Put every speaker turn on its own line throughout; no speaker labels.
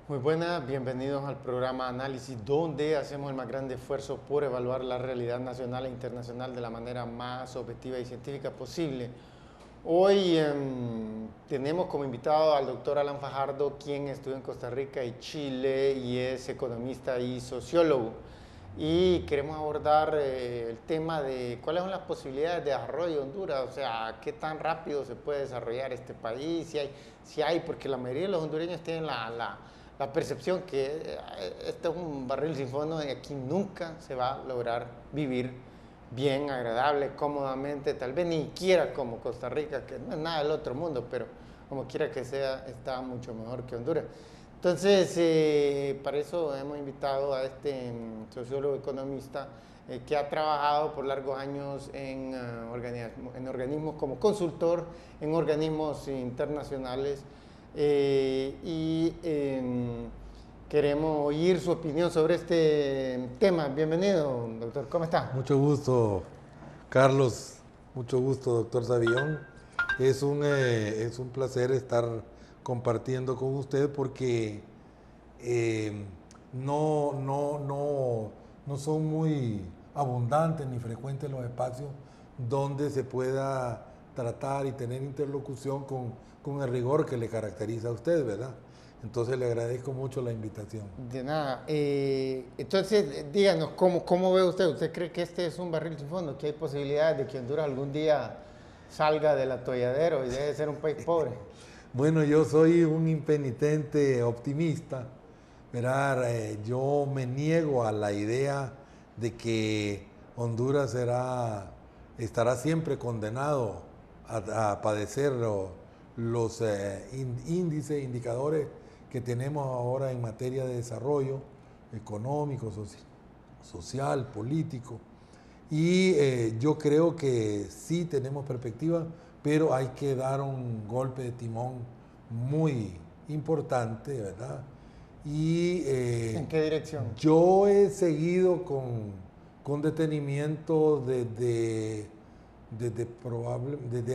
Muy buenas, bienvenidos al programa Análisis, donde hacemos el más grande esfuerzo por evaluar la realidad nacional e internacional de la manera más objetiva y científica posible. Hoy tenemos como invitado al doctor Alan Fajardo, quien estudió en Costa Rica y Chile y es economista y sociólogo. Y queremos abordar el tema de cuáles son las posibilidades de desarrollo de Honduras, o sea, qué tan rápido se puede desarrollar este país, si hay, porque la mayoría de los hondureños tienen la percepción que este es un barril sin fondo y aquí nunca se va a lograr vivir bien, agradable, cómodamente, tal vez ni quiera como Costa Rica, que no es nada del otro mundo, pero como quiera que sea, está mucho mejor que Honduras. Entonces, para eso hemos invitado a este sociólogo economista que ha trabajado por largos años en organismos como consultor, en organismos internacionales y queremos oír su opinión sobre este tema. Bienvenido, doctor. ¿Cómo está?
Mucho gusto, Carlos. Mucho gusto, doctor Savillón. Es un placer estar compartiendo con usted porque no son muy abundantes ni frecuentes los espacios donde se pueda tratar y tener interlocución con el rigor que le caracteriza a usted, ¿verdad? Entonces le agradezco mucho la invitación.
De nada. Entonces, díganos, ¿cómo ve usted? ¿Usted cree que este es un barril sin fondo? ¿Que hay posibilidades de que Honduras algún día salga del atolladero y deje de ser un país pobre?
Bueno, yo soy un impenitente optimista, ¿verdad? Yo me niego a la idea de que Honduras estará siempre condenado a padecer los índices, indicadores que tenemos ahora en materia de desarrollo económico, social, político. Y yo creo que sí tenemos perspectiva, pero hay que dar un golpe de timón muy importante, ¿verdad? Y
¿En qué dirección?
yo he seguido con detenimiento desde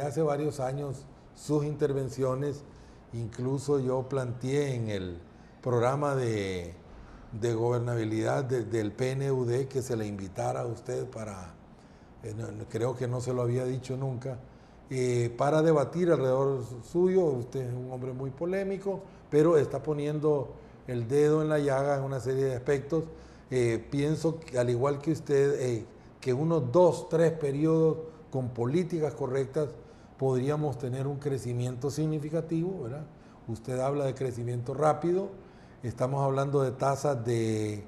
hace varios años sus intervenciones. Incluso yo planteé en el programa de gobernabilidad del PNUD que se le invitara a usted creo que no se lo había dicho nunca, para debatir alrededor suyo. Usted es un hombre muy polémico, pero está poniendo el dedo en la llaga en una serie de aspectos. Pienso que, al igual que usted, que unos 2, 3 periodos con políticas correctas podríamos tener un crecimiento significativo, ¿verdad? Usted habla de crecimiento rápido, estamos hablando de tasas de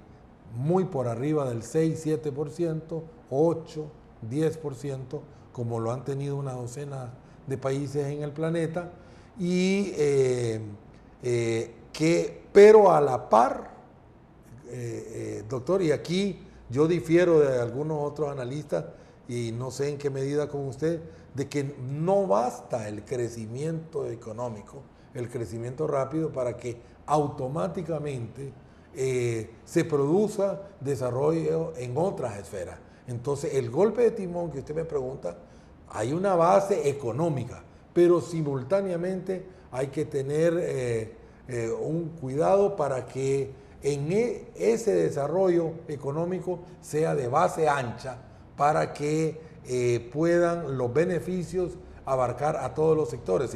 muy por arriba del 6, 7%, 8, 10%, como lo han tenido una docena de países en el planeta, y pero a la par, doctor, y aquí yo difiero de algunos otros analistas, y no sé en qué medida con usted, de que no basta el crecimiento económico, el crecimiento rápido, para que automáticamente se produzca desarrollo en otras esferas. Entonces, el golpe de timón que usted me pregunta, hay una base económica, pero simultáneamente hay que tener un cuidado para que en ese desarrollo económico sea de base ancha, para que puedan los beneficios abarcar a todos los sectores,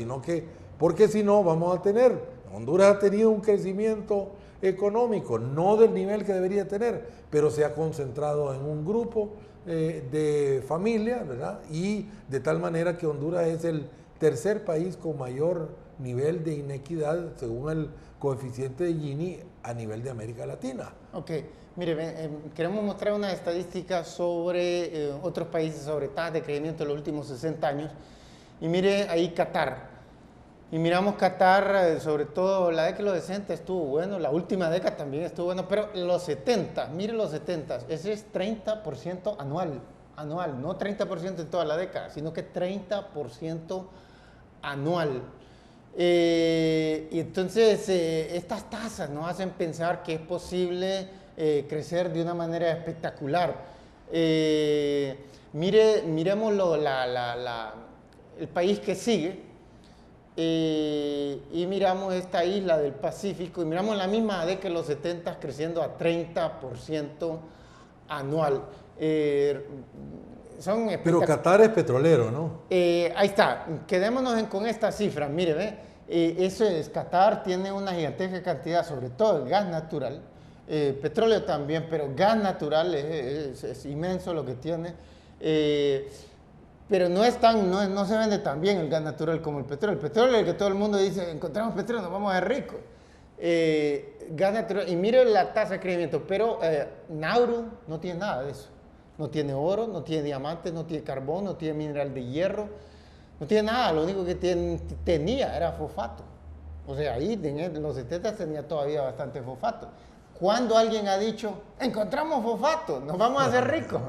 porque si no vamos a tener, Honduras ha tenido un crecimiento económico, no del nivel que debería tener, pero se ha concentrado en un grupo de familias, ¿verdad? Y de tal manera que Honduras es el tercer país con mayor nivel de inequidad según el coeficiente de Gini a nivel de América Latina.
Ok, mire, queremos mostrar unas estadísticas sobre otros países, sobre tasas de crecimiento en los últimos 60 años. Y mire ahí Qatar. Y miramos Qatar, sobre todo la década de los 60 estuvo bueno, la última década también estuvo bueno, pero los 70, mire los 70, ese es 30% anual, no 30% en toda la década, sino que 30% anual. Y entonces estas tasas nos hacen pensar que es posible crecer de una manera espectacular. Miremoslo, el país que sigue. y miramos esta isla del Pacífico y miramos la misma AD que los 70 creciendo a 30% anual.
Pero Qatar es petrolero, ¿no?
Ahí está, quedémonos con esta cifra, mire, ve, eso es, Qatar tiene una gigantesca cantidad, sobre todo el gas natural, petróleo también, pero gas natural es inmenso lo que tiene, pero no se vende tan bien el gas natural como el petróleo. El petróleo es el que todo el mundo dice, encontramos petróleo, nos vamos a ver ricos. Gas natural, y mire la tasa de crecimiento, pero Nauru no tiene nada de eso. No tiene oro, no tiene diamantes, no tiene carbón, no tiene mineral de hierro, no tiene nada. Lo único que tenía era fosfato. O sea, ahí en los 70 tenía todavía bastante fosfato. ¿Cuándo alguien ha dicho, encontramos fosfato, nos vamos a hacer ricos?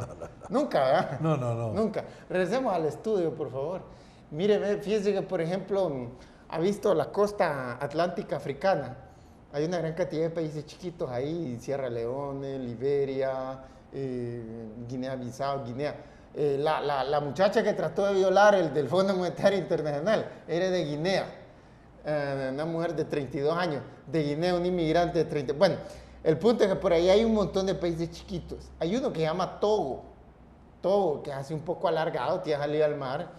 Nunca, ¿verdad?
No.
Nunca. Regresemos al estudio, por favor. Mire, fíjese que, por ejemplo, ha visto la costa atlántica africana. Hay una gran cantidad de países chiquitos ahí, Sierra Leone, Liberia, Guinea-Bissau, Guinea. La muchacha que trató de violar el del Fondo Monetario Internacional era de Guinea, una mujer de 32 años, de Guinea, un inmigrante de 30. Bueno, el punto es que por ahí hay un montón de países chiquitos. Hay uno que se llama Togo, que es así un poco alargado, tiene salida al mar,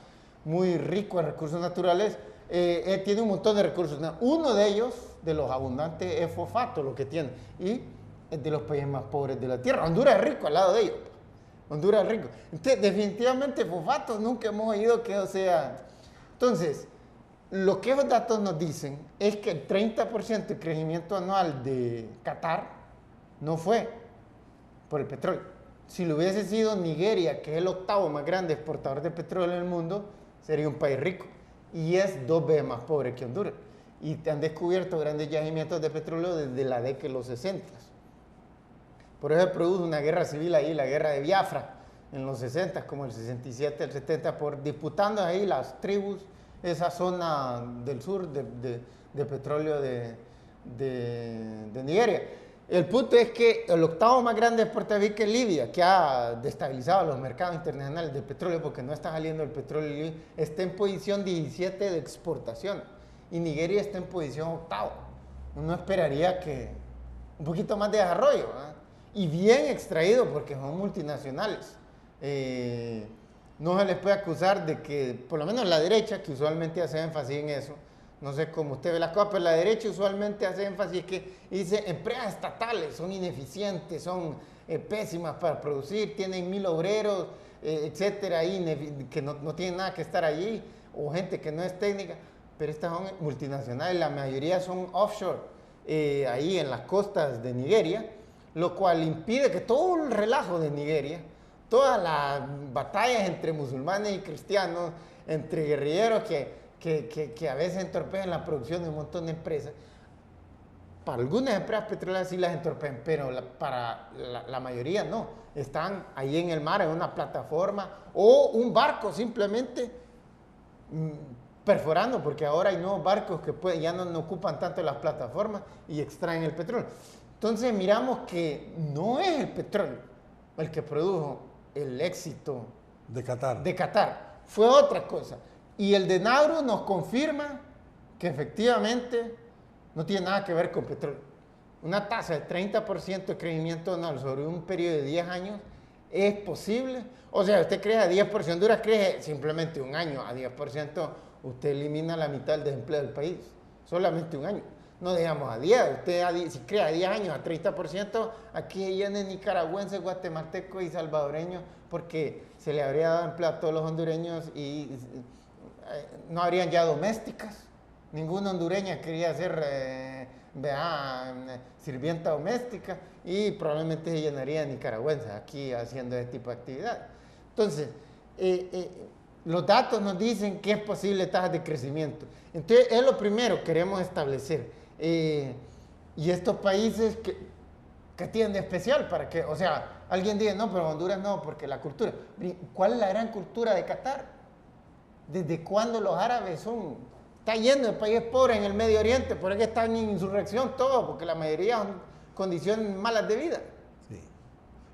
muy rico en recursos naturales, tiene un montón de recursos. Uno de ellos, de los abundantes, es fosfato, lo que tiene, y es de los países más pobres de la tierra. Honduras es rico al lado de ellos. Honduras es rico. Entonces, definitivamente fosfato nunca hemos oído que sea. Entonces, lo que esos datos nos dicen es que el 30% de crecimiento anual de Qatar no fue por el petróleo. Si lo hubiese sido Nigeria, que es el octavo más grande exportador de petróleo en el mundo, sería un país rico. Y es 2 veces más pobre que Honduras. Y han descubierto grandes yacimientos de petróleo desde la década de los 60. Por eso se produjo una guerra civil ahí, la guerra de Biafra, en los 60, como el 67, el 70, por disputando ahí las tribus, esa zona del sur de petróleo de Nigeria. El punto es que el octavo más grande exportador es Libia, que ha destabilizado los mercados internacionales de petróleo porque no está saliendo el petróleo libre, está en posición 17 de exportación y Nigeria está en posición octavo. Uno esperaría que un poquito más de desarrollo, ¿eh? Y bien extraído porque son multinacionales. No se les puede acusar de que, por lo menos la derecha, que usualmente hace énfasis en eso, no sé cómo usted ve las cosas, pero la derecha usualmente hace énfasis que dice empresas estatales son ineficientes, son pésimas para producir, tienen 1000 obreros, etcétera, que no tienen nada que estar allí, o gente que no es técnica, pero estas son multinacionales, la mayoría son offshore, ahí en las costas de Nigeria, lo cual impide que todo el relajo de Nigeria, todas las batallas entre musulmanes y cristianos, entre guerrilleros que a veces entorpecen la producción de un montón de empresas, para algunas empresas petroleras sí las entorpecen, pero para la mayoría no. Están ahí en el mar, en una plataforma, o un barco simplemente perforando, porque ahora hay nuevos barcos que ya no ocupan tanto las plataformas y extraen el petróleo. Entonces miramos que no es el petróleo el que produjo el éxito
de Qatar.
Fue otra cosa. Y el de Nauru nos confirma que efectivamente no tiene nada que ver con petróleo. Una tasa de 30% de crecimiento anual sobre un periodo de 10 años es posible. O sea, usted crece a 10%, Honduras crece simplemente un año a 10%, usted elimina la mitad del desempleo del país. Solamente un año. No digamos a 10, usted si crea 10 años a 30%, aquí vienen nicaragüenses, guatemaltecos y salvadoreños, porque se le habría dado empleo a todos los hondureños y no habrían ya domésticas. Ninguna hondureña quería ser sirvienta doméstica y probablemente se llenaría de nicaragüenses aquí haciendo este tipo de actividad. Entonces, los datos nos dicen que es posible tasas de crecimiento. Entonces, es lo primero que queremos establecer. Y estos países que tienen de especial para que, o sea, alguien dice, no, pero Honduras no, porque la cultura. ¿Cuál es la gran cultura de Qatar? ¿Desde cuándo los árabes está lleno de países pobres en el Medio Oriente? Por eso están en insurrección todos, porque la mayoría son condiciones malas de vida.
Sí,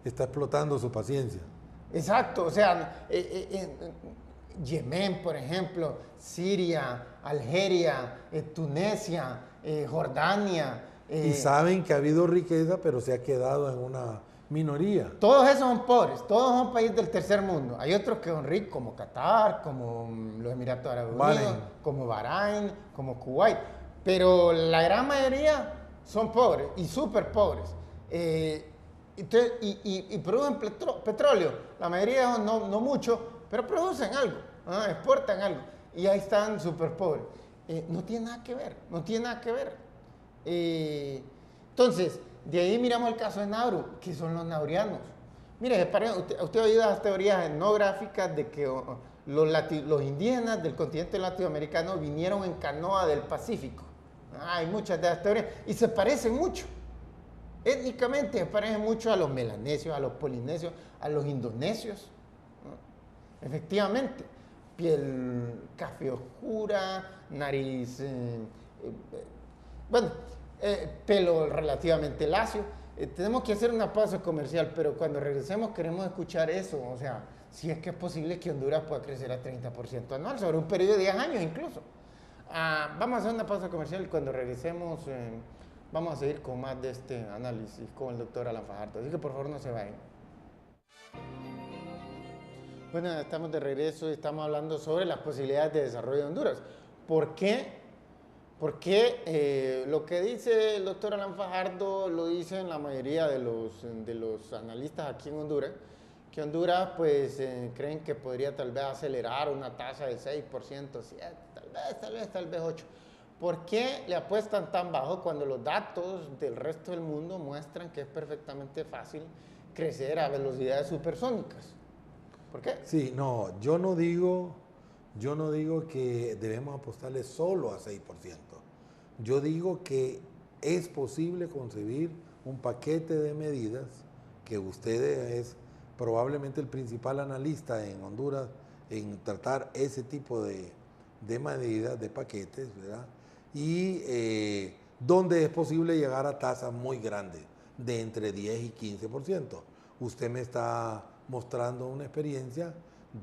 está explotando su paciencia.
Exacto, o sea, Yemen, por ejemplo, Siria, Algeria, Tunisia, Jordania.
Y saben que ha habido riqueza, pero se ha quedado en una minoría.
Todos esos son pobres, todos son países del tercer mundo. Hay otros que son ricos, como Qatar, como los Emiratos Árabes Unidos, como Bahrein, como Kuwait. Pero la gran mayoría son pobres y súper pobres. Y producen petróleo. La mayoría no mucho, pero producen algo, exportan algo. Y ahí están súper pobres. No tiene nada que ver, no tiene nada que ver. Entonces, de ahí miramos el caso de Nauru, que son los naurianos. Mire, usted ha oído las teorías etnográficas de que los indígenas del continente latinoamericano vinieron en canoa del Pacífico. Hay muchas de las teorías y se parecen mucho. Étnicamente se parecen mucho a los melanesios, a los polinesios, a los indonesios. Efectivamente, piel café oscura, nariz, pelo relativamente lacio. Tenemos que hacer una pausa comercial, pero cuando regresemos queremos escuchar eso, o sea, si es que es posible que Honduras pueda crecer a 30% anual, sobre un periodo de 10 años incluso. Vamos a hacer una pausa comercial y cuando regresemos vamos a seguir con más de este análisis con el doctor Alan Fajardo, así que por favor no se vayan. Bueno, estamos de regreso y estamos hablando sobre las posibilidades de desarrollo de Honduras. ¿Por qué? Porque lo que dice el doctor Alan Fajardo lo dicen la mayoría de los analistas aquí en Honduras, que Honduras pues creen que podría tal vez acelerar una tasa del 6%, 7%, tal vez 8%. ¿Por qué le apuestan tan bajo cuando los datos del resto del mundo muestran que es perfectamente fácil crecer a velocidades supersónicas? ¿Por qué?
Sí, no, yo no digo que debemos apostarle solo a 6%. Yo digo que es posible concebir un paquete de medidas que usted es probablemente el principal analista en Honduras en tratar ese tipo de medidas, de paquetes, ¿verdad? Y donde es posible llegar a tasas muy grandes, de entre 10 y 15%. Usted me está mostrando una experiencia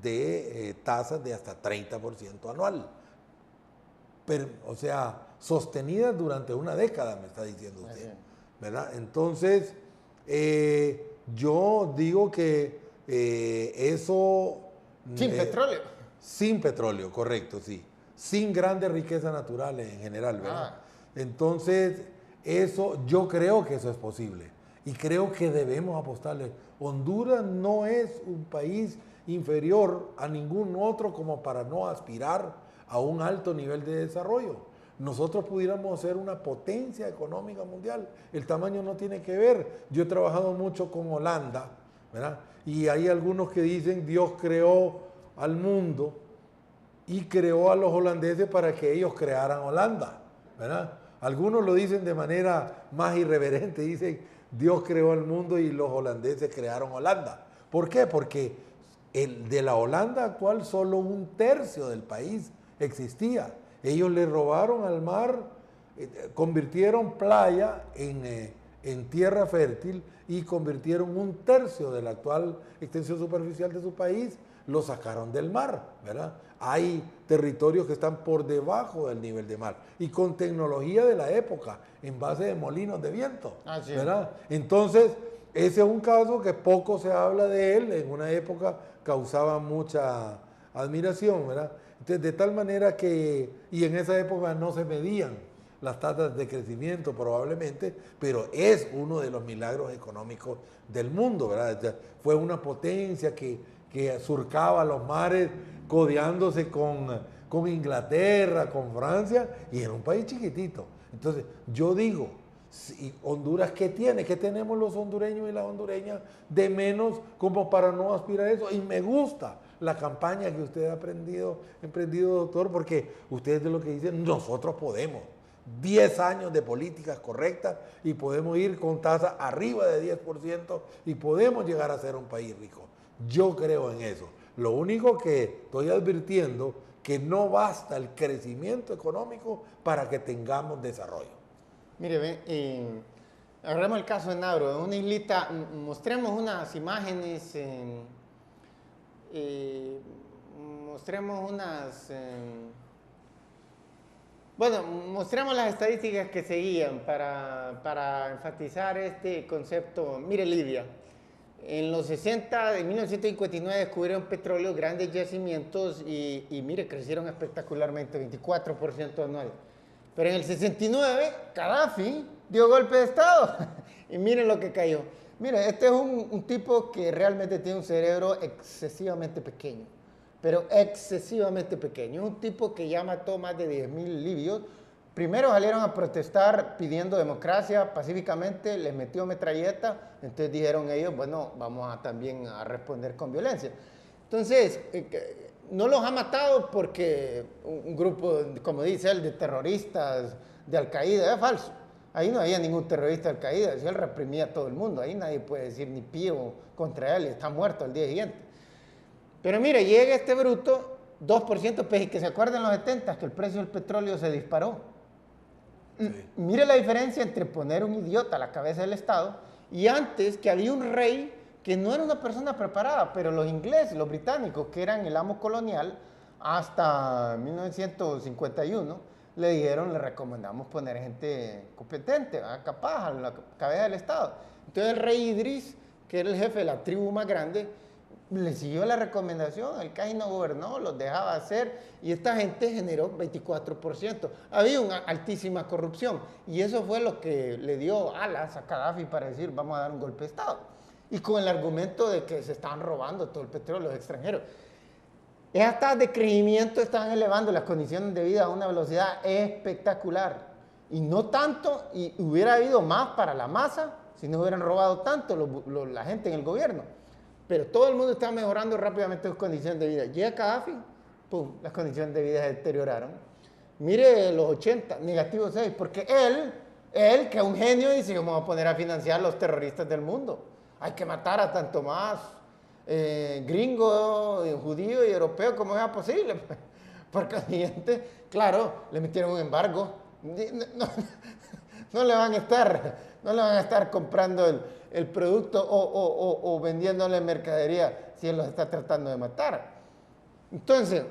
de tasas de hasta 30% anual. Pero, o sea, sostenidas durante una década, me está diciendo usted, ¿verdad? Entonces, yo digo que eso...
Sin petróleo.
Sin petróleo, correcto, sí. Sin grandes riquezas naturales en general, ¿verdad? Entonces, eso, yo creo que eso es posible. Y creo que debemos apostarle. Honduras no es un país inferior a ningún otro como para no aspirar a un alto nivel de desarrollo. Nosotros pudiéramos ser una potencia económica mundial. El tamaño no tiene que ver. Yo he trabajado mucho con Holanda, ¿verdad? Y hay algunos que dicen Dios creó al mundo y creó a los holandeses para que ellos crearan Holanda, ¿verdad? Algunos lo dicen de manera más irreverente, dicen Dios creó al mundo y los holandeses crearon Holanda. ¿Por qué? Porque de la Holanda actual solo un tercio del país existía. Ellos le robaron al mar, convirtieron playa en tierra fértil y convirtieron un tercio de la actual extensión superficial de su país, lo sacaron del mar, ¿verdad? Hay territorios que están por debajo del nivel de mar y con tecnología de la época, en base de molinos de viento, ¿verdad? Entonces, ese es un caso que poco se habla de él, en una época causaba mucha admiración, ¿verdad? Entonces, de tal manera que, y en esa época no se medían las tasas de crecimiento probablemente, pero es uno de los milagros económicos del mundo, ¿verdad? Fue una potencia que surcaba los mares codeándose con Inglaterra, con Francia, y era un país chiquitito. Entonces, yo digo, Honduras, ¿qué tiene? ¿Qué tenemos los hondureños y las hondureñas de menos como para no aspirar a eso? Y me gusta la campaña que usted ha emprendido, doctor, porque usted es de lo que dicen, nosotros podemos. 10 años de políticas correctas y podemos ir con tasa arriba de 10% y podemos llegar a ser un país rico. Yo creo en eso. Lo único que estoy advirtiendo que no basta el crecimiento económico para que tengamos desarrollo.
Mire, agarremos el caso de Nauru, una islita, mostremos unas imágenes, mostremos unas... Bueno, mostremos las estadísticas que seguían para enfatizar este concepto. Mire Libia, en los 60, en 1959 descubrieron petróleo, grandes yacimientos y mire, crecieron espectacularmente, 24% anual. Pero en el 69, Gaddafi dio golpe de Estado y miren lo que cayó. Mire, este es un tipo que realmente tiene un cerebro excesivamente pequeño. Pero excesivamente pequeño. Un tipo que ya mató más de 10.000 libios. Primero salieron a protestar pidiendo democracia pacíficamente, les metió metralleta, entonces dijeron ellos, bueno, vamos también a responder con violencia. Entonces, no los ha matado porque un grupo, como dice él, de terroristas de Al-Qaeda, es falso. Ahí no había ningún terrorista de Al-Qaeda, él reprimía a todo el mundo, ahí nadie puede decir ni pío contra él, está muerto al día siguiente. Pero mire, llega este bruto, 2%, pues, y que se acuerden en los 70 que el precio del petróleo se disparó. Sí. Mire la diferencia entre poner un idiota a la cabeza del Estado y antes que había un rey que no era una persona preparada, pero los ingleses, los británicos, que eran el amo colonial, hasta 1951, le dijeron, le recomendamos poner gente competente, capaz, a la cabeza del Estado. Entonces el rey Idris, que era el jefe de la tribu más grande, le siguió la recomendación, el CAI no gobernó, los dejaba hacer y esta gente generó 24%. Había una altísima corrupción y eso fue lo que le dio alas a Gaddafi para decir vamos a dar un golpe de Estado. Y con el argumento de que se estaban robando todo el petróleo los extranjeros. Esas tasas de crecimiento estaban elevando las condiciones de vida a una velocidad espectacular. Y no tanto, y hubiera habido más para la masa si no hubieran robado tanto la gente en el gobierno. Pero todo el mundo está mejorando rápidamente sus condiciones de vida. Llega Gaddafi, pum, las condiciones de vida se deterioraron. Mire los 80, negativo 6, porque él, que es un genio, dice, vamos a poner a financiar a los terroristas del mundo. Hay que matar a tanto más gringo, judío y europeo como sea posible. Porque al siguiente, claro, le metieron un embargo. No le van a estar comprando el producto o vendiéndole mercadería si él los está tratando de matar. Entonces,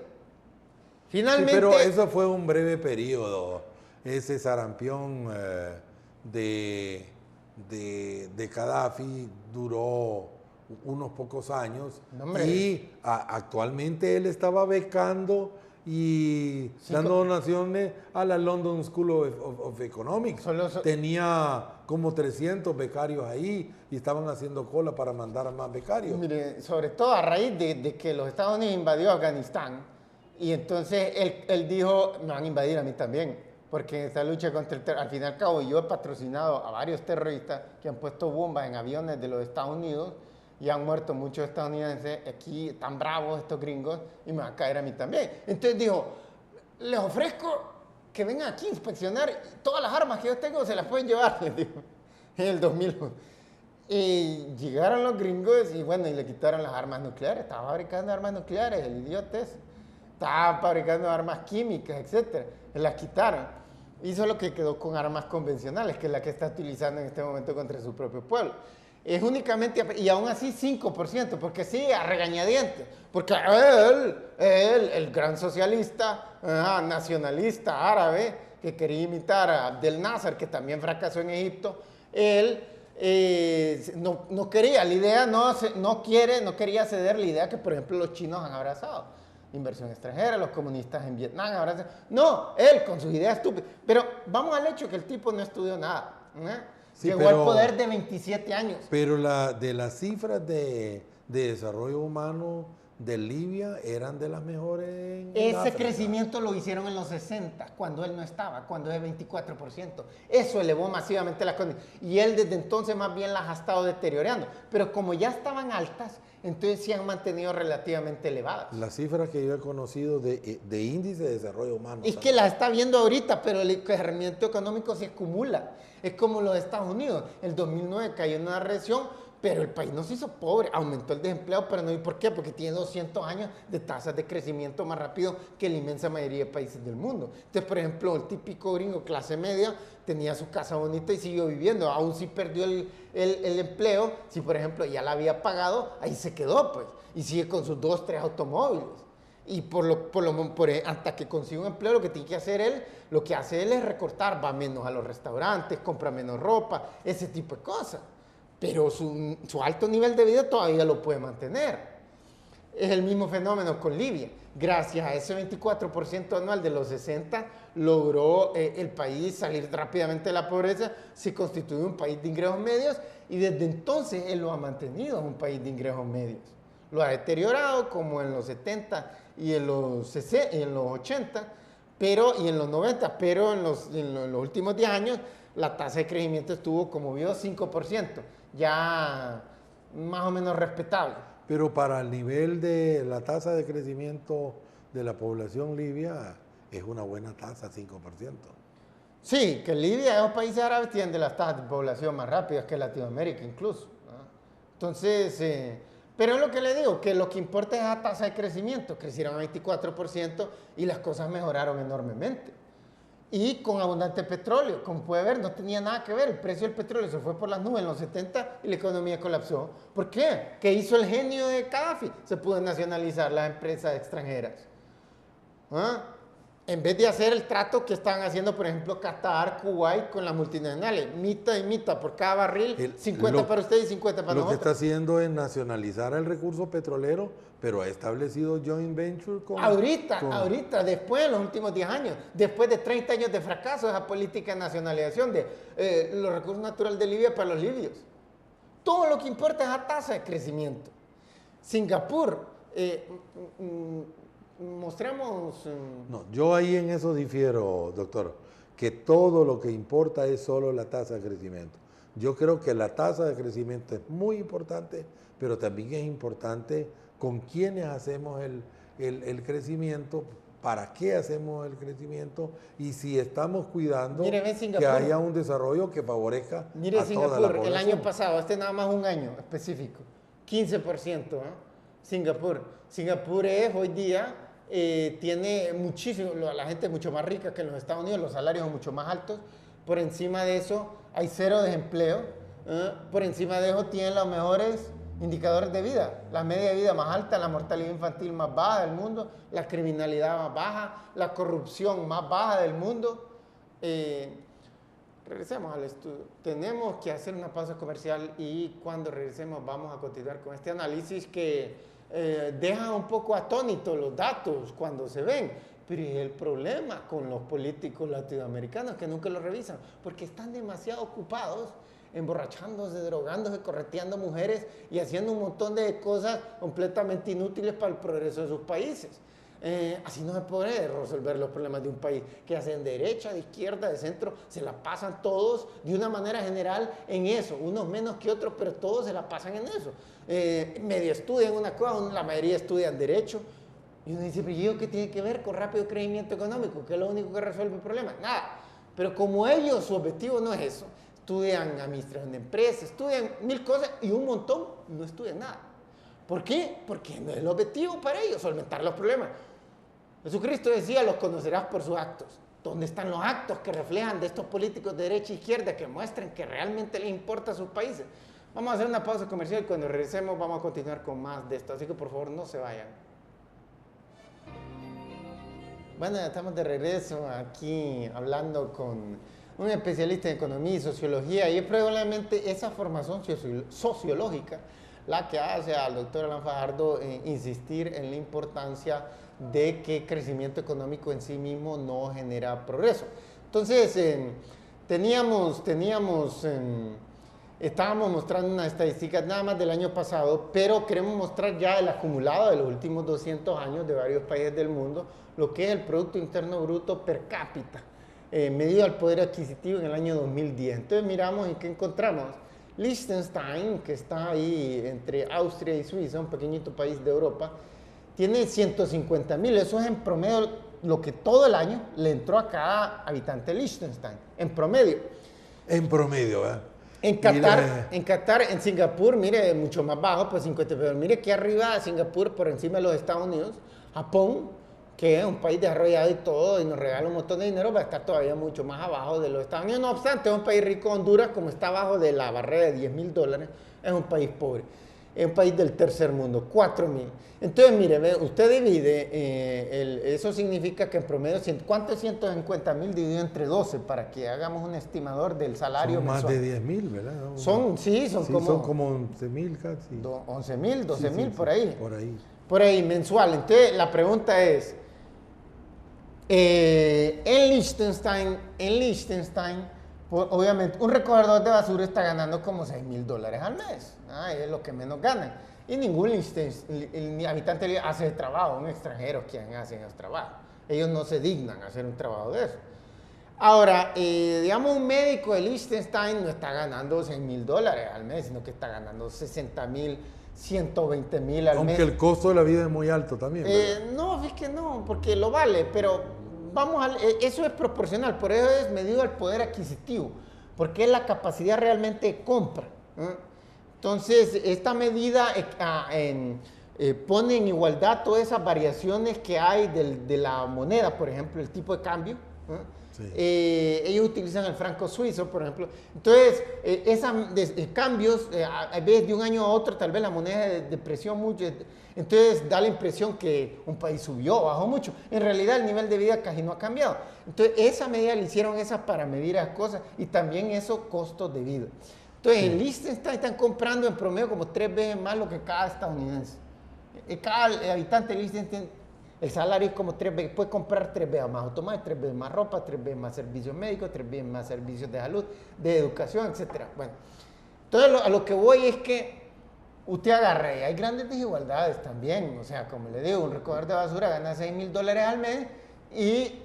finalmente...
Sí, pero eso fue un breve periodo. Ese sarampión de Gaddafi duró unos pocos años y actualmente él estaba becando y dando donaciones a la London School of Economics. Tenía como 300 becarios ahí y estaban haciendo cola para mandar a más becarios.
Mire, sobre todo a raíz de que los Estados Unidos invadió Afganistán y entonces él dijo, me van a invadir a mí también, porque en esta lucha contra el terrorismo, al fin y al cabo yo he patrocinado a varios terroristas que han puesto bombas en aviones de los Estados Unidos y han muerto muchos estadounidenses, aquí están bravos estos gringos y me va a caer a mí también. Entonces dijo, les ofrezco que vengan aquí a inspeccionar todas las armas que yo tengo, se las pueden llevar, les dijo, en el 2001. Y llegaron los gringos y bueno, y le quitaron las armas nucleares, estaba fabricando armas nucleares, el idiota ese. Estaba fabricando armas químicas, etc. Las quitaron. Hizo lo que quedó con armas convencionales, que es la que está utilizando en este momento contra su propio pueblo. Es únicamente, y aún así 5%, porque sí, a regañadientes, porque él, el gran socialista, nacionalista árabe, que quería imitar a Abdel Nasser, que también fracasó en Egipto, él no quería, la idea no quería ceder la idea que, por ejemplo, los chinos han abrazado. Inversión extranjera, los comunistas en Vietnam abrazan. No, él con sus ideas estúpidas. Pero vamos al hecho que el tipo no estudió nada. Sí, llegó al poder de 27 años.
Pero de las cifras de desarrollo humano de Libia eran de las mejores en
Ese
África.
Crecimiento lo hicieron en los 60, cuando él no estaba, cuando es 24%. Eso elevó masivamente las condiciones. Y él desde entonces más bien las ha estado deteriorando. Pero como ya estaban altas, entonces sí han mantenido relativamente elevadas.
Las cifras que yo he conocido de índice de desarrollo humano.
Es que las está viendo ahorita, pero el crecimiento económico se acumula. Es como los de Estados Unidos. El 2009 cayó en una recesión, pero el país no se hizo pobre, aumentó el desempleo, pero no. ¿Y por qué? Porque tiene 200 años de tasas de crecimiento más rápido que la inmensa mayoría de países del mundo. Entonces, por ejemplo, el típico gringo clase media tenía su casa bonita y siguió viviendo, aún si perdió el empleo, si por ejemplo ya la había pagado, ahí se quedó pues, y sigue con sus 2, 3 automóviles. Y hasta que consiga un empleo, lo que tiene que hacer él, lo que hace él es recortar, va menos a los restaurantes, compra menos ropa, ese tipo de cosas. Pero su alto nivel de vida todavía lo puede mantener. Es el mismo fenómeno con Libia. Gracias a ese 24% anual de los 60, logró el país salir rápidamente de la pobreza, se constituyó un país de ingresos medios y desde entonces él lo ha mantenido un país de ingresos medios. Lo ha deteriorado como en los 70 y en los 80 y en los 90, pero en los últimos 10 años la tasa de crecimiento estuvo, como vio, 5%, ya más o menos respetable.
Pero para el nivel de la tasa de crecimiento de la población libia, es una buena tasa, 5%.
Sí, que Libia, esos países árabes tienen de las tasas de población más rápidas que Latinoamérica incluso, ¿no? Entonces, pero es lo que le digo, que lo que importa es la tasa de crecimiento, crecieron a 24% y las cosas mejoraron enormemente. Y con abundante petróleo, como puede ver, no tenía nada que ver, el precio del petróleo se fue por las nubes en los 70 y la economía colapsó. ¿Por qué? ¿Qué hizo el genio de Gaddafi? Se pudo nacionalizar las empresas extranjeras. ¿Ah? En vez de hacer el trato que estaban haciendo, por ejemplo, Qatar, Kuwait con las multinacionales, mitad y mitad, por cada barril, 50 para usted y 50 para nosotros.
Lo que está haciendo es nacionalizar el recurso petrolero, pero ha establecido joint venture con...
Ahorita, después de los últimos 10 años, después de 30 años de fracaso, esa política de nacionalización de los recursos naturales de Libia para los libios. Todo lo que importa es la tasa de crecimiento. Singapur, mostramos...
No, yo ahí en eso difiero, doctor, que todo lo que importa es solo la tasa de crecimiento. Yo creo que la tasa de crecimiento es muy importante, pero también es importante con quiénes hacemos el crecimiento, para qué hacemos el crecimiento y si estamos cuidando que haya un desarrollo que favorezca a toda la población.
El año pasado, nada más un año específico, 15%, ¿eh? Singapur es hoy día, tiene muchísimo, la gente es mucho más rica que en los Estados Unidos, los salarios son mucho más altos, por encima de eso hay cero desempleo, por encima de eso tienen los mejores indicadores de vida, la media de vida más alta, la mortalidad infantil más baja del mundo, la criminalidad más baja, la corrupción más baja del mundo. Regresemos al estudio. Tenemos que hacer una pausa comercial y cuando regresemos vamos a continuar con este análisis que deja un poco atónitos los datos cuando se ven. Pero es el problema con los políticos latinoamericanos que nunca lo revisan porque están demasiado ocupados emborrachándose, drogándose, correteando mujeres y haciendo un montón de cosas completamente inútiles para el progreso de sus países. Así no se puede resolver los problemas de un país que hacen de derecha, de izquierda, de centro, se la pasan todos de una manera general en eso, unos menos que otros, pero todos se la pasan en eso. Medio estudian una cosa, la mayoría estudian derecho, y uno dice, pero ¿yo qué tiene que ver con rápido crecimiento económico? ¿Qué es lo único que resuelve el problema? Nada. Pero como ellos, su objetivo no es eso, estudian administración de empresas, estudian mil cosas y un montón no estudian nada. ¿Por qué? Porque no es el objetivo para ellos, solventar los problemas. Jesucristo decía, los conocerás por sus actos. ¿Dónde están los actos que reflejan de estos políticos de derecha e izquierda que muestran que realmente les importa a sus países? Vamos a hacer una pausa comercial y cuando regresemos vamos a continuar con más de esto. Así que por favor no se vayan. Bueno, ya estamos de regreso aquí hablando con un especialista en economía y sociología y es probablemente esa formación sociológica la que hace al doctor Alan Fajardo insistir en la importancia de que crecimiento económico en sí mismo no genera progreso. Entonces, estábamos mostrando una estadística nada más del año pasado, pero queremos mostrar ya el acumulado de los últimos 200 años de varios países del mundo, lo que es el Producto Interno Bruto per cápita, medido al poder adquisitivo en el año 2010. Entonces miramos en qué encontramos. Liechtenstein, que está ahí entre Austria y Suiza, un pequeñito país de Europa, tiene 150.000, eso es en promedio lo que todo el año le entró a cada habitante de Liechtenstein, en promedio.
En promedio, ¿eh?
En Qatar, en Singapur, mire, mucho más bajo, pues 50, pero mire que arriba de Singapur, por encima de los Estados Unidos, Japón, que es un país desarrollado y todo, y nos regala un montón de dinero, va a estar todavía mucho más abajo de los Estados Unidos. No obstante, es un país rico. Honduras, como está abajo de la barrera de $10,000, es un país pobre. en un país del tercer mundo, 4.000. Entonces, mire, usted divide, eso significa que en promedio, ¿cuánto es 150.000 dividido entre 12? Para que hagamos un estimador del salario
son
mensual.
Más de 10.000, ¿verdad?
Son
como 11.000 casi.
11.000, 12.000, por ahí.
Por ahí.
Por ahí, mensual. Entonces, la pregunta es, en Liechtenstein, obviamente, un recogedor de basura está ganando como $6.000 al mes. Es lo que menos ganan. Y ningún habitante hace el trabajo, un extranjero quien hace el trabajo. Ellos no se dignan a hacer un trabajo de eso. Ahora, digamos, un médico de Liechtenstein no está ganando $6.000 al mes, sino que está ganando 60.000, 120.000 al mes.
Aunque el costo de la vida es muy alto también.
No, es que no, porque lo vale, pero eso es proporcional, por eso es medido al poder adquisitivo, porque es la capacidad realmente de compra. Entonces, esta medida pone en igualdad todas esas variaciones que hay de la moneda, por ejemplo, el tipo de cambio. Sí. Ellos utilizan el franco suizo, por ejemplo. Entonces, esos cambios, a veces de un año a otro, tal vez la moneda depreció mucho. Entonces, da la impresión que un país subió o bajó mucho. En realidad, el nivel de vida casi no ha cambiado. Entonces, esa medida le hicieron para medir las cosas y también esos costos de vida. Entonces, en Liechtenstein están comprando en promedio como 3 veces más lo que cada estadounidense. Cada habitante de Liechtenstein, el salario es como 3 veces, puede comprar 3 veces más automóviles, 3 veces más ropa, 3 veces más servicios médicos, 3 veces más servicios de salud, de educación, etc. Bueno, entonces a lo que voy es que usted agarra y hay grandes desigualdades también. O sea, como le digo, un recogedor de basura gana $6.000 al mes y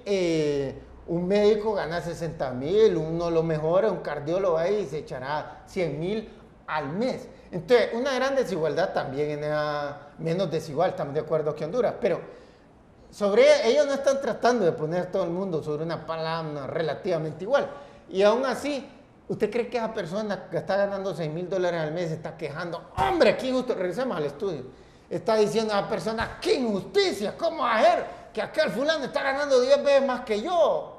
un médico gana 60.000, uno lo mejora, un cardiólogo ahí se echará 100.000 al mes. Entonces, una gran desigualdad también, menos desigual, estamos de acuerdo que Honduras, pero ellos no están tratando de poner a todo el mundo sobre una palabra relativamente igual. Y aún así, ¿usted cree que esa persona que está ganando $6.000 al mes se está quejando? ¡Hombre, qué injusto! Regresemos al estudio. Está diciendo a la persona, ¡qué injusticia! ¿Cómo va a ser que aquel fulano está ganando 10 veces más que yo?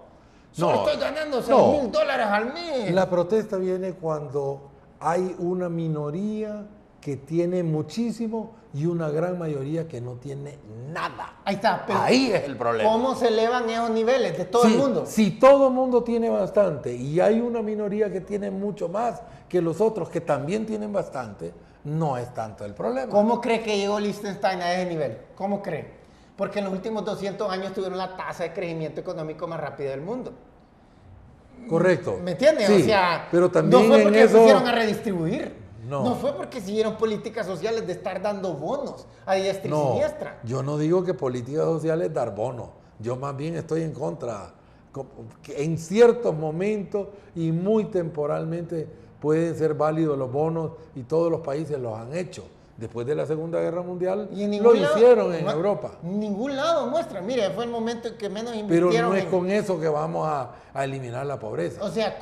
Solo estoy ganando $6.000 al mes.
La protesta viene cuando hay una minoría que tiene muchísimo y una gran mayoría que no tiene nada.
Ahí está. Pero
ahí es el problema.
¿Cómo se elevan esos niveles de todo el mundo?
Si todo el mundo tiene bastante y hay una minoría que tiene mucho más que los otros que también tienen bastante, no es tanto el problema.
¿Cómo cree que llegó Liechtenstein a ese nivel? ¿Cómo cree? Porque en los últimos 200 años tuvieron la tasa de crecimiento económico más rápida del mundo.
Correcto.
¿Me entiendes?
Sí,
o sea,
pero también
no fue porque
en eso
pusieron a redistribuir.
No
fue porque siguieron políticas sociales de estar dando bonos a diestra y siniestra.
Yo no digo que políticas sociales dar bonos. Yo más bien estoy en contra. En ciertos momentos y muy temporalmente pueden ser válidos los bonos y todos los países los han hecho. Después de la Segunda Guerra Mundial lo hicieron en Europa.
En ningún lado muestra. Mire, fue el momento en que menos invirtieron.
Pero no es con eso que vamos a eliminar la pobreza.
O sea,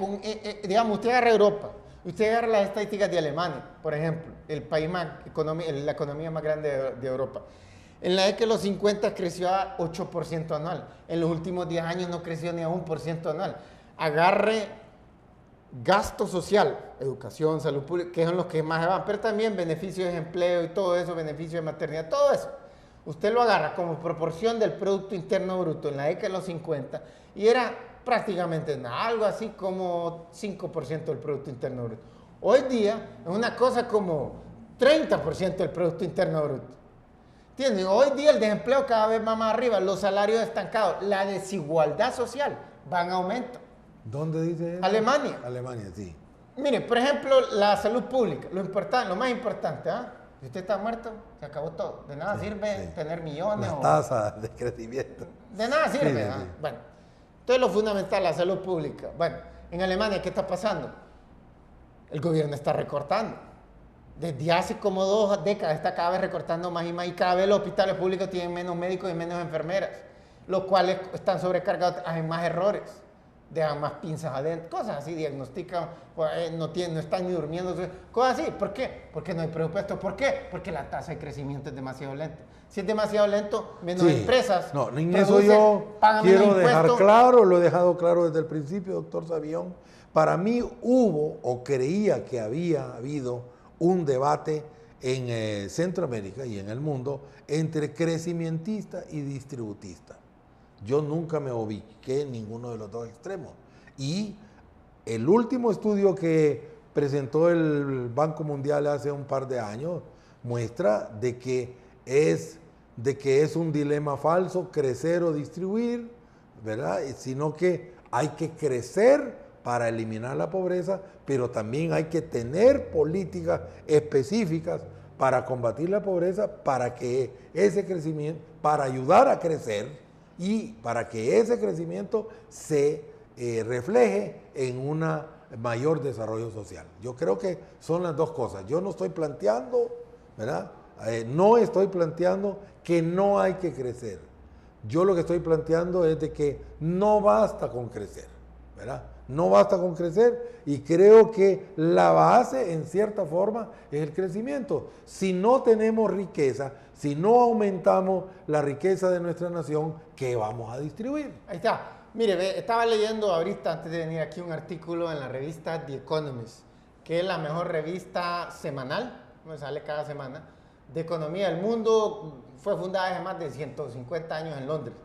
digamos, usted agarra Europa. Usted agarra las estadísticas de Alemania, por ejemplo, el país la economía más grande de Europa. En la década de los 50 creció a 8% anual. En los últimos 10 años no creció ni a 1% anual. Agarre gasto social, educación, salud pública, que son los que más se van, pero también beneficios de empleo y todo eso, beneficios de maternidad, todo eso. Usted lo agarra como proporción del Producto Interno Bruto en la década de los 50 y era prácticamente nada, algo así como 5% del Producto Interno Bruto. Hoy día es una cosa como 30% del Producto Interno Bruto. ¿Entiendes? Hoy día el desempleo cada vez va más arriba, los salarios estancados, la desigualdad social va en aumento.
¿Dónde dice eso?
Alemania.
Alemania, sí.
Mire, por ejemplo, la salud pública, lo más importante, si usted está muerto, se acabó todo. De nada sirve tener millones.
Las tasas de crecimiento.
De nada sirve. Bueno, entonces lo fundamental, la salud pública. Bueno, en Alemania, ¿qué está pasando? El gobierno está recortando. Desde hace como 2 décadas está cada vez recortando más y más y cada vez los hospitales públicos tienen menos médicos y menos enfermeras, los cuales están sobrecargados, hacen más errores, dejan más pinzas adentro, cosas así, diagnostican, no están ni durmiendo, cosas así. ¿Por qué? Porque no hay presupuesto. ¿Por qué? Porque la tasa de crecimiento es demasiado lenta. Si es demasiado lento, menos empresas.
No, en eso yo quiero dejar claro, lo he dejado claro desde el principio, doctor Savión. Para mí hubo, o creía que había habido, un debate en Centroamérica y en el mundo entre crecimientista y distributista. Yo nunca me ubiqué en ninguno de los dos extremos. Y el último estudio que presentó el Banco Mundial hace un par de años muestra de que es un dilema falso crecer o distribuir, ¿verdad? Sino que hay que crecer para eliminar la pobreza, pero también hay que tener políticas específicas para combatir la pobreza, para que ese crecimiento, para ayudar a crecer y para que ese crecimiento se refleje en un mayor desarrollo social. Yo creo que son las dos cosas. Yo no estoy planteando, ¿verdad? No estoy planteando que no hay que crecer. Yo lo que estoy planteando es de que no basta con crecer, ¿verdad? No basta con crecer y creo que la base en cierta forma es el crecimiento. Si no tenemos riqueza, si no aumentamos la riqueza de nuestra nación, ¿qué vamos a distribuir?
Ahí está. Mire, estaba leyendo ahorita, antes de venir aquí, un artículo en la revista The Economist, que es la mejor revista semanal, me sale cada semana, de economía del mundo. Fue fundada hace más de 150 años en Londres.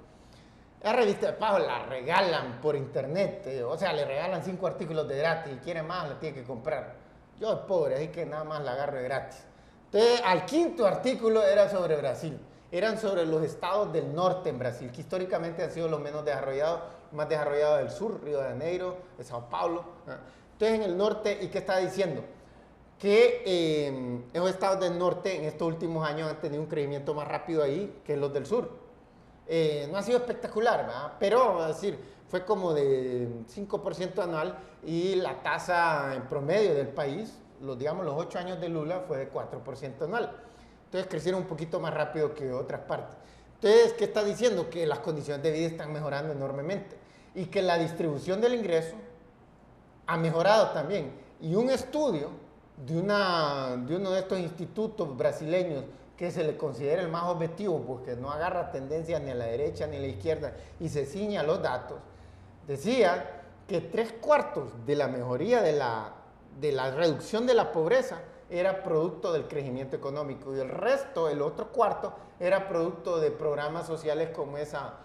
La revista de pago la regalan por internet, o sea, le regalan 5 artículos de gratis y quiere más, la tiene que comprar. Yo soy pobre, así que nada más la agarro de gratis. Entonces, al quinto artículo era sobre Brasil. Eran sobre los estados del norte en Brasil, que históricamente han sido los menos desarrollados, más desarrollados del sur, Río de Janeiro, de Sao Paulo. Entonces, en el norte, ¿y qué está diciendo? Que esos estados del norte en estos últimos años han tenido un crecimiento más rápido ahí que los del sur. No ha sido espectacular, ¿verdad? Pero, es decir, fue como de 5% anual y la tasa en promedio del país, digamos los 8 años de Lula, fue de 4% anual. Entonces crecieron un poquito más rápido que otras partes. Entonces, ¿qué está diciendo? Que las condiciones de vida están mejorando enormemente y que la distribución del ingreso ha mejorado también. Y un estudio de uno de estos institutos brasileños que se le considera el más objetivo, porque no agarra tendencia ni a la derecha ni a la izquierda y se ciña a los datos, decía que 3/4 de la mejoría de la reducción de la pobreza era producto del crecimiento económico y el resto, el otro cuarto, era producto de programas sociales como esa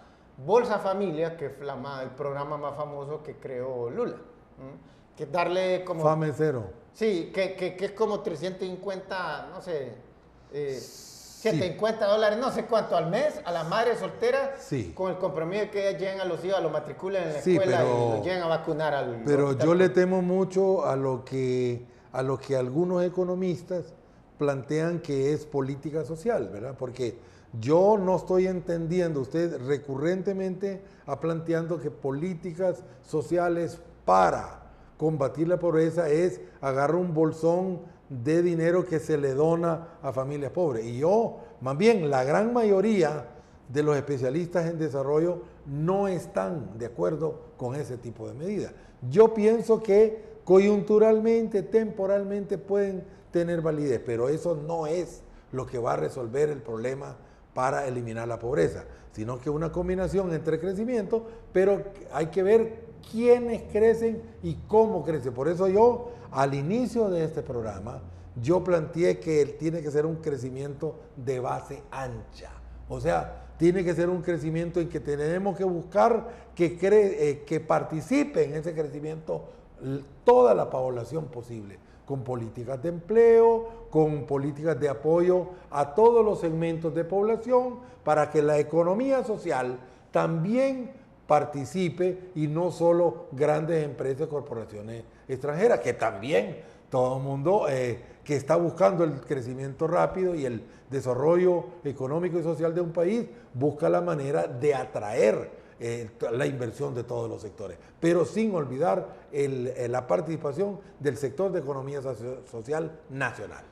Bolsa Familia, que es el programa más famoso que creó Lula. Que darle como...
Fame cero.
Sí, que es como 350, no sé, $750, no sé cuánto al mes, a la madre soltera,
sí,
con el compromiso de que ellas lleguen a los hijos, los matriculen en la escuela y los lleguen a vacunar al...
Pero yo le temo mucho a lo que algunos economistas plantean que es política social, ¿verdad? Porque yo no estoy entendiendo, usted recurrentemente ha planteando que políticas sociales para combatir la pobreza es agarrar un bolsón de dinero que se le dona a familias pobres. Y yo, más bien, la gran mayoría de los especialistas en desarrollo no están de acuerdo con ese tipo de medidas. Yo pienso que coyunturalmente, temporalmente pueden tener validez, pero eso no es lo que va a resolver el problema para eliminar la pobreza, sino que una combinación entre crecimiento, pero hay que ver quiénes crecen y cómo crecen. Por eso yo, al inicio de este programa, yo planteé que tiene que ser un crecimiento de base ancha. O sea, tiene que ser un crecimiento en que tenemos que buscar que participe en ese crecimiento toda la población posible, con políticas de empleo, con políticas de apoyo a todos los segmentos de población, para que la economía social también participe y no solo grandes empresas y corporaciones extranjeras, que también todo el mundo que está buscando el crecimiento rápido y el desarrollo económico y social de un país busca la manera de atraer la inversión de todos los sectores, pero sin olvidar la participación del sector de economía social nacional.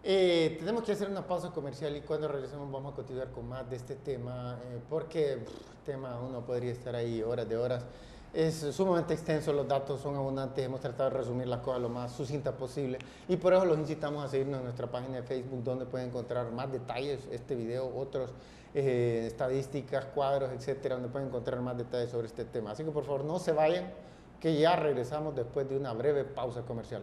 Tenemos que hacer una pausa comercial y cuando regresemos vamos a continuar con más de este tema, porque el tema uno podría estar ahí horas de horas. Es sumamente extenso, los datos son abundantes, hemos tratado de resumir las cosas lo más sucinta posible y por eso los incitamos a seguirnos en nuestra página de Facebook, donde pueden encontrar más detalles, este video, otros estadísticas, cuadros, etcétera, donde pueden encontrar más detalles sobre este tema. Así que por favor no se vayan, que ya regresamos después de una breve pausa comercial.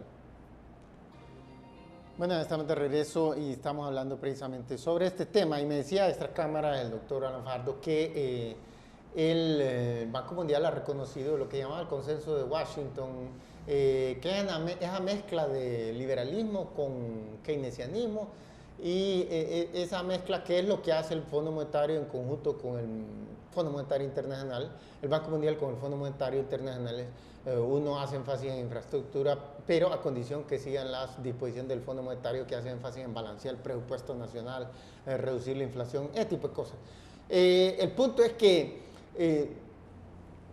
Bueno, estamos de regreso y estamos hablando precisamente sobre este tema. Y me decía de esta cámara el doctor Alan Fajardo que el Banco Mundial ha reconocido lo que llamaba el consenso de Washington, que es esa mezcla de liberalismo con keynesianismo y esa mezcla que es lo que hace el Fondo Monetario en conjunto con el Fondo Monetario Internacional, el Banco Mundial con el Fondo Monetario Internacional. Uno hace énfasis en infraestructura, pero a condición que sigan las disposiciones del Fondo Monetario que hace énfasis en balancear el presupuesto nacional, reducir la inflación, ese tipo de cosas. El punto es que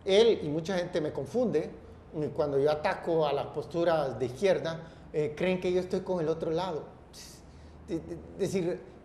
él y mucha gente me confunde cuando yo ataco a las posturas de izquierda, creen que yo estoy con el otro lado. Es decir,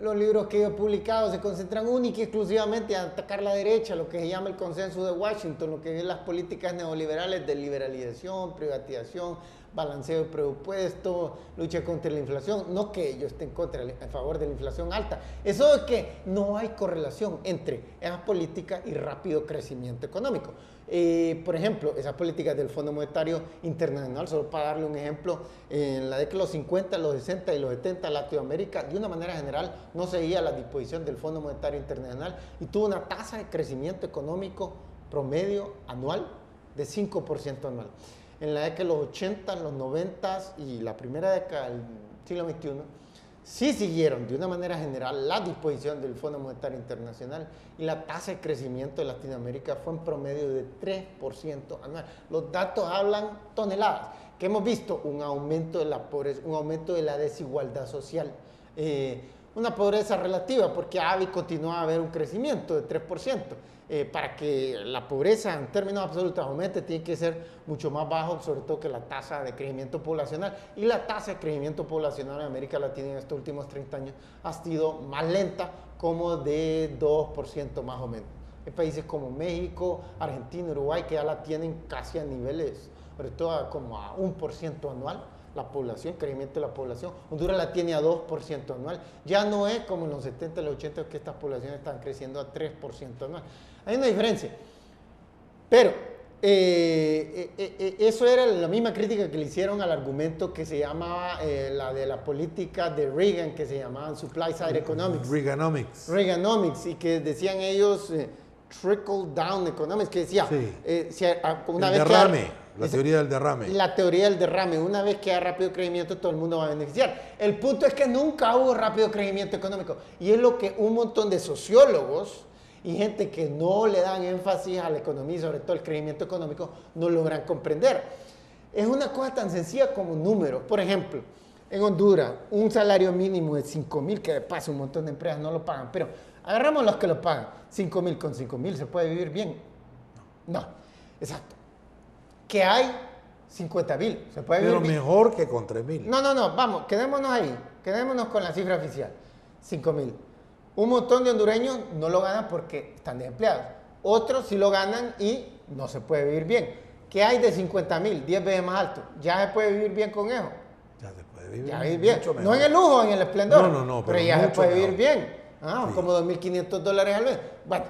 los libros que yo he publicado se concentran única y exclusivamente a atacar la derecha, lo que se llama el consenso de Washington, lo que es las políticas neoliberales de liberalización, privatización, balanceo de presupuesto, lucha contra la inflación. No que yo esté en favor de la inflación alta. Eso es que no hay correlación entre esas políticas y rápido crecimiento económico. Por ejemplo, esas políticas del Fondo Monetario Internacional, solo para darle un ejemplo, en la década de los 50, los 60 y los 70, Latinoamérica, de una manera general, no seguía la disposición del Fondo Monetario Internacional y tuvo una tasa de crecimiento económico promedio anual de 5% anual. En la década de los 80, los 90 y la primera década del siglo XXI, sí siguieron de una manera general la disposición del Fondo Monetario Internacional y la tasa de crecimiento de Latinoamérica fue en promedio de 3% anual. Los datos hablan toneladas, que hemos visto un aumento de la pobreza, un aumento de la desigualdad social, una pobreza relativa, porque continúa a haber un crecimiento de 3%. Para que la pobreza en términos absolutos aumente, tiene que ser mucho más bajo, sobre todo que la tasa de crecimiento poblacional. Y la tasa de crecimiento poblacional en América Latina en estos últimos 30 años ha sido más lenta, como de 2% más o menos. Hay países como México, Argentina, Uruguay, que ya la tienen casi a niveles, sobre todo como a 1% anual. La población, crecimiento de la población. Honduras la tiene a 2% anual. Ya no es como en los 70 y los 80 que estas poblaciones están creciendo a 3% anual. Hay una diferencia. Pero eso era la misma crítica que le hicieron al argumento que se llamaba la de la política de Reagan, que se llamaban Supply Side Economics. Reaganomics, y que decían ellos Trickle Down Economics, que decía,
una vez derrame. La teoría del derrame.
La teoría del derrame. Una vez que hay rápido crecimiento, todo el mundo va a beneficiar. El punto es que nunca hubo rápido crecimiento económico. Y es lo que un montón de sociólogos y gente que no le dan énfasis a la economía, sobre todo el crecimiento económico, no logran comprender. Es una cosa tan sencilla como números. Por ejemplo, en Honduras, un salario mínimo de 5,000, que de paso un montón de empresas no lo pagan, pero agarramos los que lo pagan. 5,000, con 5,000 se puede vivir bien. No, exacto. Que hay 50,000, se puede vivir
bien. Pero mejor que con 3,000.
No, vamos, quedémonos ahí, quedémonos con la cifra oficial, 5,000. Un montón de hondureños no lo ganan porque están desempleados. Otros sí lo ganan y no se puede vivir bien. ¿Qué hay de 50,000? 10 veces más alto. ¿Ya se puede vivir bien con eso?
Ya se puede vivir,
ya bien. No en el lujo, en el esplendor.
No,
pero ya se puede vivir bien.
Sí.
Como $2,500 al mes. Bueno,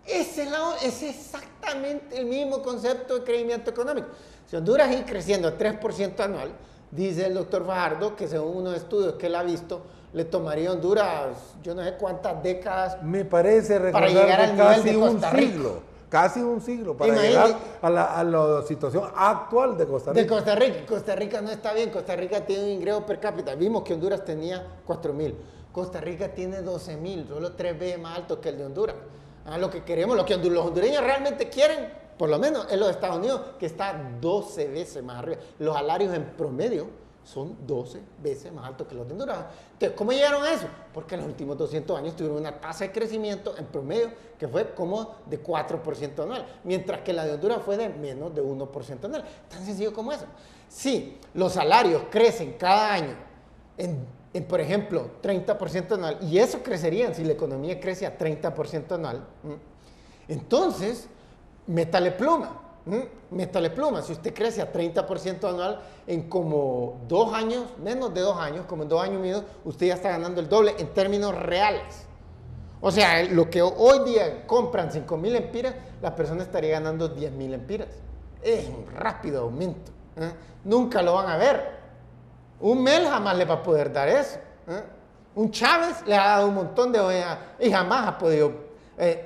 ese es exactamente el mismo concepto de crecimiento económico. Si Honduras sigue creciendo a 3% anual, dice el doctor Fajardo que según unos estudios que él ha visto, le tomaría a Honduras, yo no sé cuántas décadas.
Me parece
para llegar al nivel de Costa Rica.
Casi un siglo para llegar a la situación actual de Costa Rica.
De Costa Rica. Costa Rica no está bien. Costa Rica tiene un ingreso per cápita. Vimos que Honduras tenía 4,000. Costa Rica tiene 12,000, solo 3 veces más alto que el de Honduras. Lo que queremos, lo que los hondureños realmente quieren, por lo menos en los Estados Unidos, que está 12 veces más arriba. Los salarios en promedio son 12 veces más altos que los de Honduras. Entonces, ¿cómo llegaron a eso? Porque en los últimos 200 años tuvieron una tasa de crecimiento en promedio que fue como de 4% anual, mientras que la de Honduras fue de menos de 1% anual. Tan sencillo como eso. Si los salarios crecen cada año en, por ejemplo, 30% anual, y eso crecerían si la economía crece a 30% anual, entonces, métale pluma. Métale pluma. Si usted crece a 30% anual en como 2 años, menos de 2 años, como en 2 años y medio, usted ya está ganando el doble en términos reales. O sea, lo que hoy día compran 5,000 lempiras, la persona estaría ganando 10,000 lempiras. Es un rápido aumento. Nunca lo van a ver. Un Mel jamás le va a poder dar eso. Un Chávez le ha dado un montón de y jamás ha podido,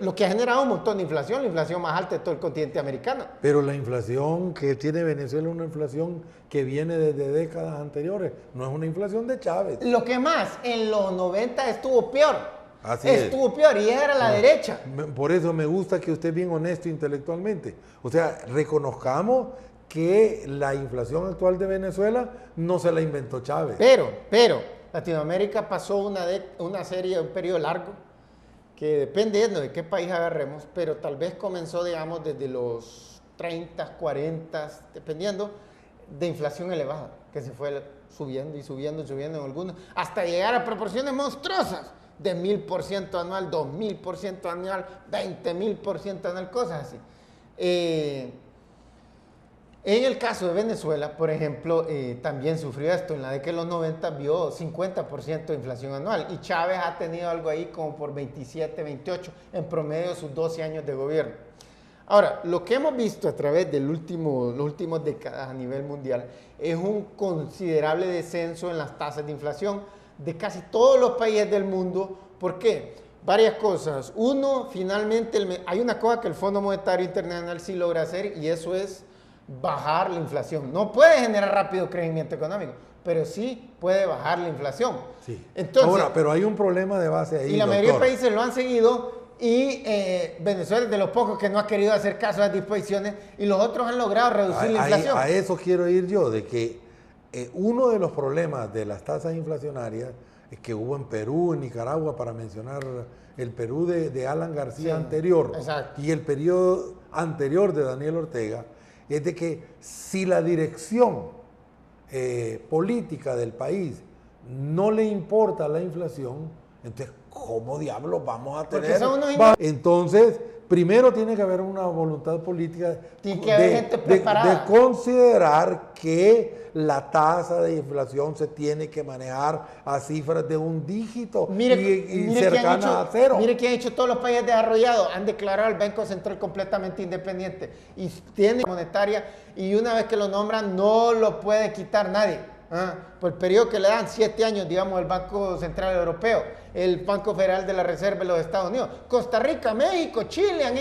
lo que ha generado un montón de inflación, la inflación más alta de todo el continente americano.
Pero la inflación que tiene Venezuela es una inflación que viene desde décadas anteriores, no es una inflación de Chávez.
Lo que más, en los 90 estuvo peor.
Estuvo
peor y era la derecha.
Por eso me gusta que usted es bien honesto intelectualmente. O sea, reconozcamos que la inflación actual de Venezuela no se la inventó Chávez.
Pero, Latinoamérica pasó una serie, un periodo largo, que dependiendo de qué país agarremos, pero tal vez comenzó, digamos, desde los 30, 40, dependiendo, de inflación elevada, que se fue subiendo y subiendo y subiendo en algunos, hasta llegar a proporciones monstruosas, de 1000% anual, 2000% anual, 20.000% anual, cosas así. En el caso de Venezuela, por ejemplo, también sufrió esto. En la década de los 90 vio 50% de inflación anual y Chávez ha tenido algo ahí como por 27, 28 en promedio de sus 12 años de gobierno. Ahora, lo que hemos visto a través de los últimos décadas a nivel mundial es un considerable descenso en las tasas de inflación de casi todos los países del mundo. ¿Por qué? Varias cosas. Uno, finalmente, hay una cosa que el Fondo Monetario Internacional sí logra hacer y eso es bajar la inflación. No puede generar rápido crecimiento económico, pero sí puede bajar la inflación.
Sí.
Entonces,
ahora, pero hay un problema de base ahí,
y la mayoría de
doctor.
países lo han seguido y Venezuela es de los pocos que no ha querido hacer caso a las disposiciones y los otros han logrado reducir la inflación.
A eso quiero ir yo, de que uno de los problemas de las tasas inflacionarias es que hubo en Perú, en Nicaragua, para mencionar el Perú de Alan García anterior,
exacto,
y el periodo anterior de Daniel Ortega, es de que si la dirección política del país no le importa la inflación, entonces, ¿cómo diablos vamos a tener? Entonces, primero tiene que haber una voluntad política de considerar que la tasa de inflación se tiene que manejar a cifras de un dígito y cercana a cero.
Mire que han hecho todos los países desarrollados, han declarado al Banco Central completamente independiente y tiene monetaria y una vez que lo nombran no lo puede quitar nadie. Por el periodo que le dan, 7 años, digamos, el Banco Central Europeo, el Banco Federal de la Reserva de los Estados Unidos, Costa Rica, México, Chile, han